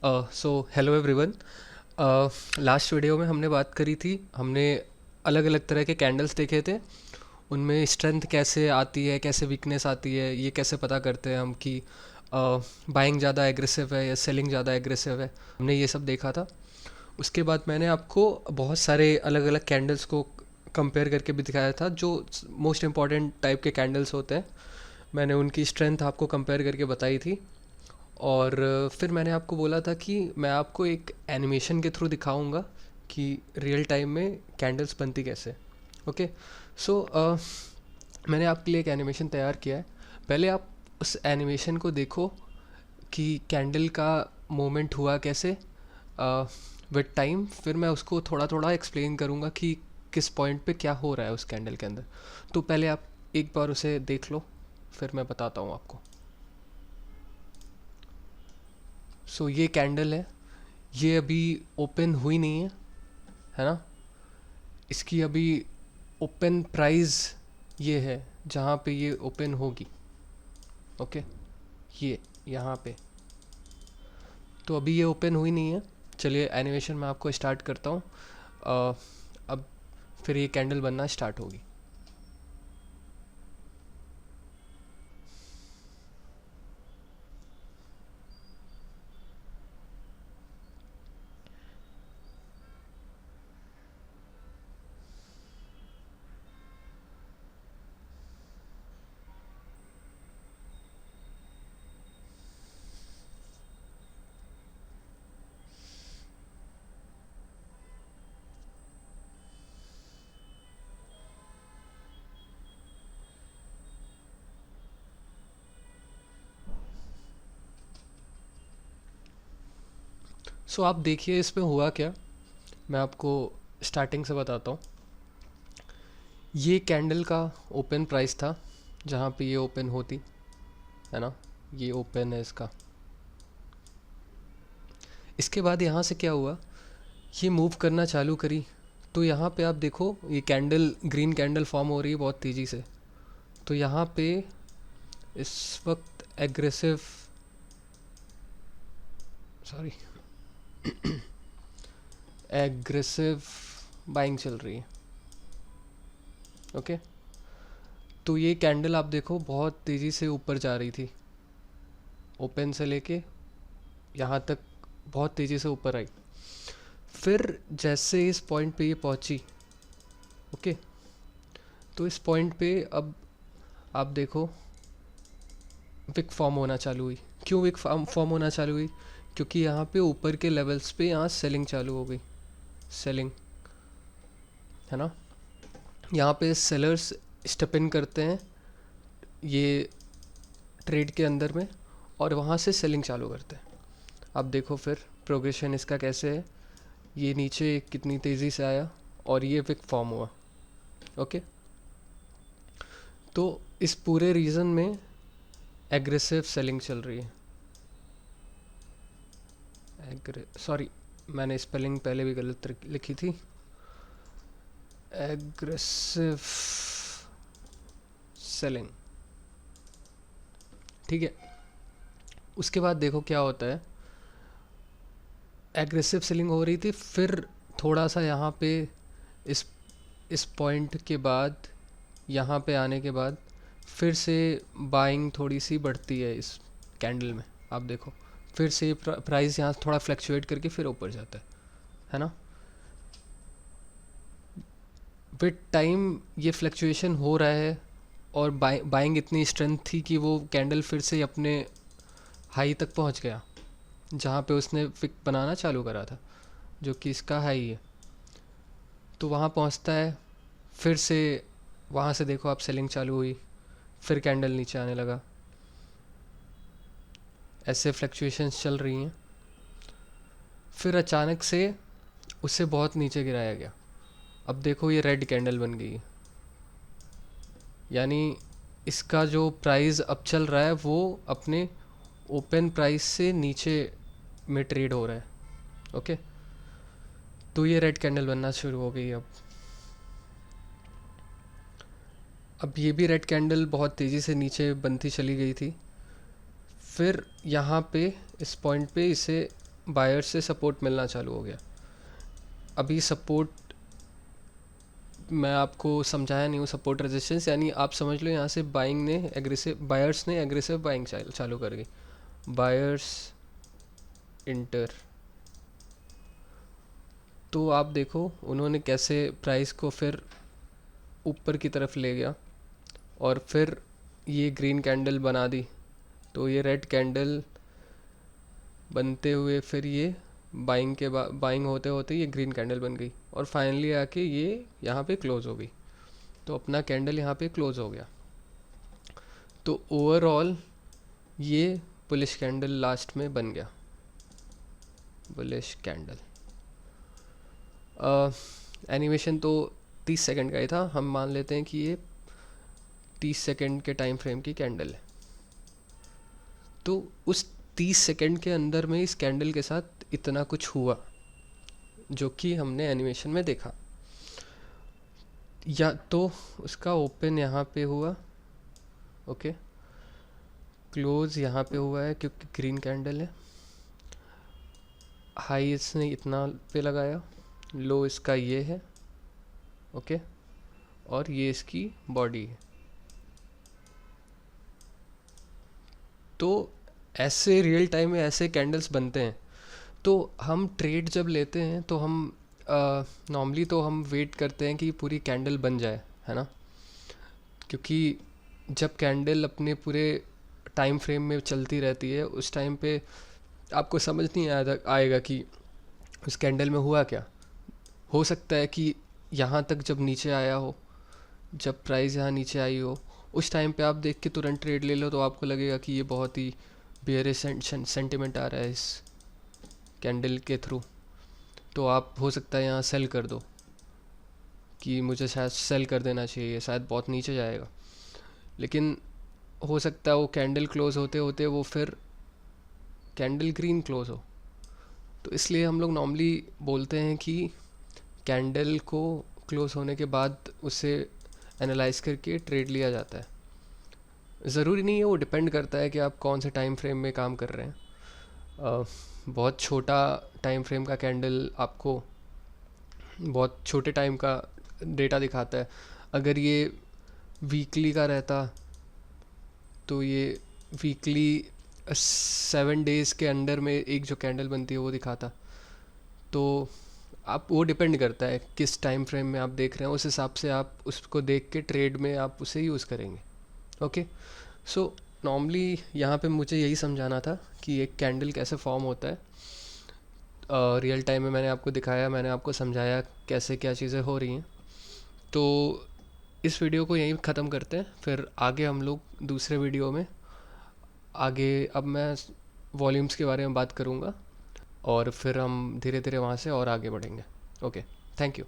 So hello everyone. Last video में हमने बात करी थी, हमने अलग अलग तरह के कैंडल्स देखे थे। उनमें स्ट्रेंथ कैसे आती है, कैसे वीकनेस आती है, ये कैसे पता करते हैं हम कि बाइंग ज़्यादा एग्रेसिव है या सेलिंग ज़्यादा एग्रेसिव है। हमने ये सब देखा था। उसके बाद मैंने आपको बहुत सारे अलग अलग कैंडल्स को कंपेयर करके भी दिखाया था, जो मोस्ट इम्पॉर्टेंट टाइप के कैंडल्स होते हैं। मैंने उनकी स्ट्रेंथ आपको कंपेयर करके बताई थी। और फिर मैंने आपको बोला था कि मैं आपको एक एनिमेशन के थ्रू दिखाऊंगा कि रियल टाइम में कैंडल्स बनती कैसे। ओके। सो मैंने आपके लिए एक एनिमेशन तैयार किया है। पहले आप उस एनिमेशन को देखो कि कैंडल का मोमेंट हुआ कैसे विद टाइम। फिर मैं उसको थोड़ा थोड़ा एक्सप्लेन करूँगा कि किस पॉइंट पे क्या हो रहा है उस कैंडल के अंदर। तो पहले आप एक बार उसे देख लो, फिर मैं बताता हूँ आपको। सो ये कैंडल है, ये अभी ओपन हुई नहीं है ना। इसकी अभी ओपन प्राइस ये है जहाँ पे ये ओपन होगी। ओके, ये यहाँ पे तो अभी ये ओपन हुई नहीं है। चलिए एनिमेशन में आपको स्टार्ट करता हूँ। अब फिर ये कैंडल बनना स्टार्ट होगी। सो आप देखिए इसमें हुआ क्या। मैं आपको स्टार्टिंग से बताता हूँ। ये कैंडल का ओपन प्राइस था जहाँ पे ये ओपन होती है ना। ये ओपन है इसका। इसके बाद यहाँ से क्या हुआ, ये मूव करना चालू करी। तो यहाँ पे आप देखो ये कैंडल, ग्रीन कैंडल फॉर्म हो रही है बहुत तेज़ी से। तो यहाँ पे इस वक्त एग्रेसिव, सॉरी, एग्रेसिव बाइंग चल रही है। ओके। तो ये कैंडल आप देखो बहुत तेज़ी से ऊपर जा रही थी, ओपन से लेके यहाँ तक बहुत तेज़ी से ऊपर आई। फिर जैसे इस पॉइंट पे ये पहुँची, ओके, तो इस पॉइंट पे अब आप देखो विक फॉर्म होना चालू हुई। क्यों विक फॉर्म होना चालू हुई? क्योंकि यहाँ पे ऊपर के लेवल्स पे यहाँ सेलिंग चालू हो गई। सेलिंग है ना। यहाँ पे सेलर्स स्टेप इन करते हैं ये ट्रेड के अंदर में, और वहाँ से सेलिंग चालू करते हैं। अब देखो फिर प्रोग्रेशन इसका कैसे है। ये नीचे कितनी तेज़ी से आया और ये विक फॉर्म हुआ। ओके। तो इस पूरे रीजन में एग्रेसिव सेलिंग चल रही है। सॉरी, मैंने स्पेलिंग पहले भी गलत लिखी थी। एग्रेसिव सेलिंग, ठीक है। उसके बाद देखो क्या होता है। एग्रेसिव सेलिंग हो रही थी, फिर थोड़ा सा यहाँ पे इस इस पॉइंट के बाद, यहाँ पे आने के बाद फिर से बाइंग थोड़ी सी बढ़ती है इस कैंडल में। आप देखो फिर से प्राइस यहाँ थोड़ा फ्लक्चुएट करके फिर ऊपर जाता है ना। विद टाइम ये फ्लक्चुएशन हो रहा है, और बाइंग इतनी स्ट्रेंथ थी कि वो कैंडल फिर से अपने हाई तक पहुंच गया जहाँ पे उसने विक बनाना चालू करा था, जो कि इसका हाई है। तो वहाँ पहुँचता है, फिर से वहाँ से देखो आप सेलिंग चालू हुई, फिर कैंडल नीचे आने लगा। ऐसे फ्लक्चुएशंस चल रही हैं। फिर अचानक से उसे बहुत नीचे गिराया गया। अब देखो ये रेड कैंडल बन गई है, यानी इसका जो प्राइस अब चल रहा है वो अपने ओपन प्राइस से नीचे में ट्रेड हो रहा है। ओके। तो ये रेड कैंडल बनना शुरू हो गई। अब ये भी रेड कैंडल बहुत तेज़ी से नीचे बनती चली गई थी। फिर यहाँ पे इस पॉइंट पे इसे बायर से सपोर्ट मिलना चालू हो गया। अभी सपोर्ट मैं आपको समझाया नहीं हूँ। सपोर्ट रेजिस्टेंस यानी आप समझ लो यहाँ से बाइंग ने एग्रेसिव बायर्स ने एग्रेसिव बाइंग चालू कर गई। बायर्स इंटर, तो आप देखो उन्होंने कैसे प्राइस को फिर ऊपर की तरफ ले गया और फिर ये ग्रीन कैंडल बना दी। तो ये रेड कैंडल बनते हुए फिर ये बाइंग होते होते ये ग्रीन कैंडल बन गई और फाइनली आके ये यहाँ पे क्लोज हो गई। तो अपना कैंडल यहाँ पे क्लोज हो गया। तो ओवरऑल ये बुलिश कैंडल लास्ट में बन गया, बुलिश कैंडल। एनिमेशन तो 30 सेकंड का ही था। हम मान लेते हैं कि ये 30 सेकंड के टाइम फ्रेम की कैंडल है। तो उस 30 सेकंड के अंदर में इस कैंडल के साथ इतना कुछ हुआ जो कि हमने एनिमेशन में देखा। या तो उसका ओपन यहाँ पे हुआ, ओके, क्लोज यहाँ पे हुआ है क्योंकि ग्रीन कैंडल है, हाई इसने इतना पे लगाया, लो इसका ये है, ओके, और ये इसकी बॉडी है। तो ऐसे रियल टाइम में ऐसे कैंडल्स बनते हैं। तो हम ट्रेड जब लेते हैं तो हम नॉर्मली तो हम वेट करते हैं कि पूरी कैंडल बन जाए, है ना, क्योंकि जब कैंडल अपने पूरे टाइम फ्रेम में चलती रहती है उस टाइम पे आपको समझ नहीं आएगा कि उस कैंडल में हुआ क्या। हो सकता है कि यहाँ तक जब नीचे आया हो, जब प्राइस यहाँ नीचे आई हो, उस टाइम पे आप देख के तुरंत ट्रेड ले लो तो आपको लगेगा कि ये बहुत ही बेयरिश सेंटिमेंट आ रहा है इस कैंडल के थ्रू। तो आप हो सकता है यहाँ सेल कर दो कि मुझे शायद सेल कर देना चाहिए, शायद बहुत नीचे जाएगा। लेकिन हो सकता है वो कैंडल क्लोज होते होते वो फिर कैंडल ग्रीन क्लोज हो। तो इसलिए हम लोग नॉर्मली बोलते हैं कि कैंडल को क्लोज होने के बाद उसे एनालाइज करके ट्रेड लिया जाता है। ज़रूरी नहीं है, वो डिपेंड करता है कि आप कौन से टाइम फ्रेम में काम कर रहे हैं। बहुत छोटा टाइम फ्रेम का कैंडल आपको बहुत छोटे टाइम का डेटा दिखाता है। अगर ये वीकली का रहता तो ये वीकली 7 डेज़ के अंडर में एक जो कैंडल बनती है वो दिखाता। तो आप वो डिपेंड करता है किस टाइम फ्रेम में आप देख रहे हैं, उस हिसाब से आप उसको देख के ट्रेड में आप उसे यूज़ करेंगे। ओके, सो नॉर्मली यहाँ पे मुझे यही समझाना था कि एक कैंडल कैसे फॉर्म होता है। रियल टाइम में मैंने आपको दिखाया, मैंने आपको समझाया कैसे क्या चीज़ें हो रही हैं। तो इस वीडियो को यहीं ख़त्म करते हैं, फिर आगे हम लोग दूसरे वीडियो में आगे अब मैं वॉल्यूम्स के बारे में बात करूँगा और फिर हम धीरे धीरे वहाँ से और आगे बढ़ेंगे। Okay, thank you.